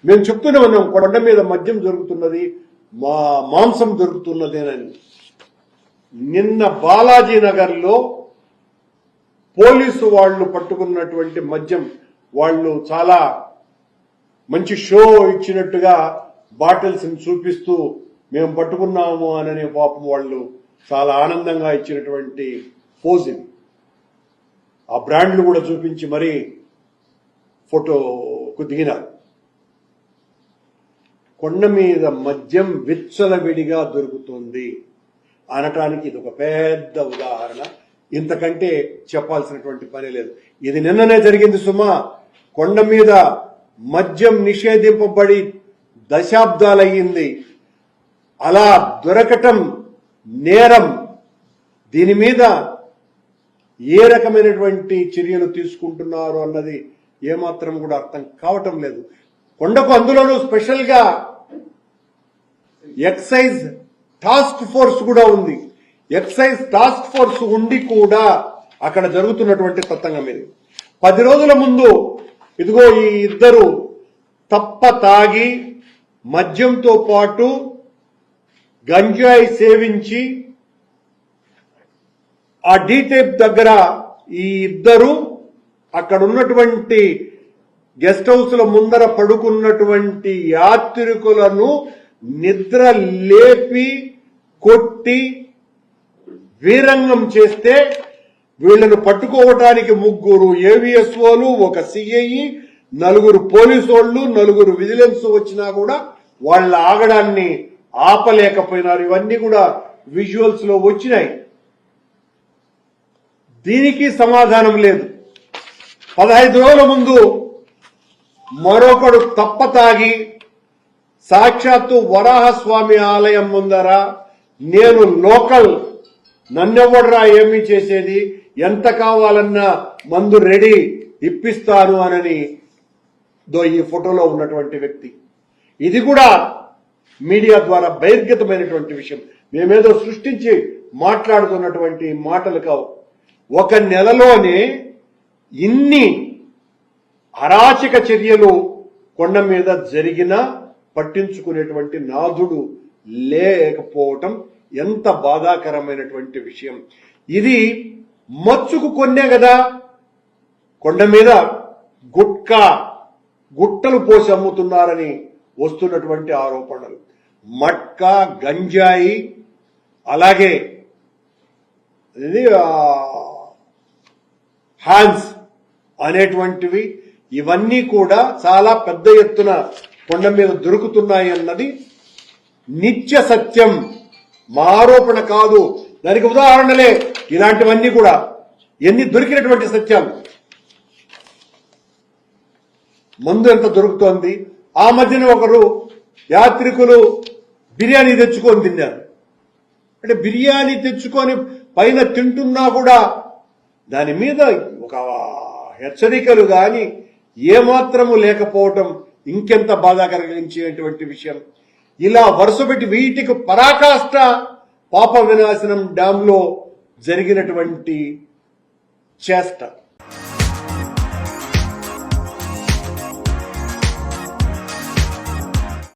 మేము చెప్తూనే ఉన్నాం, కొండ మీద మద్యం దొరుకుతున్నది, మాంసం దొరుకుతున్నదేనని. నిన్న బాలాజీ నగర్లో పోలీసు వాళ్ళు పట్టుకున్నటువంటి మద్యం వాళ్ళు చాలా మంచి షో ఇచ్చినట్టుగా బాటిల్స్ చూపిస్తూ మేము పట్టుకున్నాము అననే పాపం వాళ్ళు చాలా ఆనందంగా ఇచ్చినటువంటి పోజ్ ఇది. ఆ బ్రాండ్లు కూడా చూపించి మరీ ఫోటోకు దిగినారు. కొండ మీద మద్యం విచ్చలవిడిగా దొరుకుతుంది అనటానికి ఇది ఒక పెద్ద ఉదాహరణ. ఇంతకంటే చెప్పాల్సినటువంటి పని లేదు. ఇది నిన్ననే జరిగింది సుమా. కొండ మీద మద్యం నిషేధింపబడి దశాబ్దాలయ్యింది. అలా దొరకటం నేరం. దీని మీద ఏ రకమైనటువంటి చర్యలు తీసుకుంటున్నారు అన్నది ఏమాత్రం కూడా అర్థం కావటం లేదు. కొండకు అందులోనూ స్పెషల్ గా ఎక్సైజ్ టాస్క్ ఫోర్స్ కూడా ఉంది. ఎక్సైజ్ టాస్క్ ఫోర్స్ ఉండి కూడా అక్కడ జరుగుతున్నటువంటి తతంగం ఇది. 10 రోజుల ముందు ఇదిగో ఈ ఇద్దరు తప్ప తాగి మద్యంతో పాటు గంజాయి సేవించి ఆ డీటేప్ దగ్గర ఈ ఇద్దరు అక్కడ ఉన్నటువంటి గెస్ట్ హౌస్ల ముందర పడుకున్నటువంటి యాత్రికులను నిద్ర లేపి కొట్టి వీరంగం చేస్తే వీళ్లను పట్టుకోవటానికి 3 ఏవిఎస్ఓలు, 1 సిఐ, 4 పోలీసోళ్లు, 4 విజిలెన్స్ వచ్చినా కూడా వాళ్ళ ఆగడాన్ని ఆపలేకపోయినారు. ఇవన్నీ కూడా విజువల్స్ లో వచ్చినాయి. దీనికి సమాధానం లేదు. 15 రోజుల ముందు మరొకడు తప్ప తాగి సాక్షాత్తు వరాహస్వామి ఆలయం ముందర నేను లోకల్, నన్నెవ్వడరా ఏమీ చేసేది, ఎంత కావాలన్నా మందు రెడీ ఇప్పిస్తాను అనని ఈ ఫోటోలో ఉన్నటువంటి వ్యక్తి. ఇది కూడా మీడియా ద్వారా బహిర్గతమైనటువంటి విషయం. మేమేదో సృష్టించి మాట్లాడుతున్నటువంటి మాటలు కావు. 1 నెలలోనే ఇన్ని అరాచక చర్యలు కొండ మీద జరిగినా పట్టించుకునేటువంటి నాథుడు లేకపోవటం ఎంత బాధాకరమైనటువంటి విషయం. ఇది మచ్చుకు కొన్నే కదా కొండ మీద గుట్టలు పోసి అమ్ముతున్నారని వస్తున్నటువంటి ఆరోపణలు. మట్కా, గంజాయి, అలాగే హ్యాండ్స్ అనేటువంటివి, ఇవన్నీ కూడా చాలా పెద్ద ఎత్తున కొండ మీద దొరుకుతున్నాయి అన్నది నిత్య సత్యం. మా ఆరోపణ కాదు. దానికి ఉదాహరణలే ఇలాంటివన్నీ కూడా ఎన్ని దొరికినటువంటి సత్యాలు. మందు ఎంత దొరుకుతోంది. ఆ మధ్యన ఒకరు యాత్రికులు బిర్యానీ తెచ్చుకొని తిన్నారు. అంటే బిర్యానీ తెచ్చుకొని పైన తింటున్నా కూడా దాని మీద ఒక హెచ్చరికలు గాని ఏమాత్రము లేకపోవటం ఇంకెంత బాధ కలిగించేటువంటి విషయం. ఇలా వరుసపెట్టి వీటికి పరాకాష్ట పాప వినాశనం డ్యాంలో జరిగినటువంటి చేష్ట.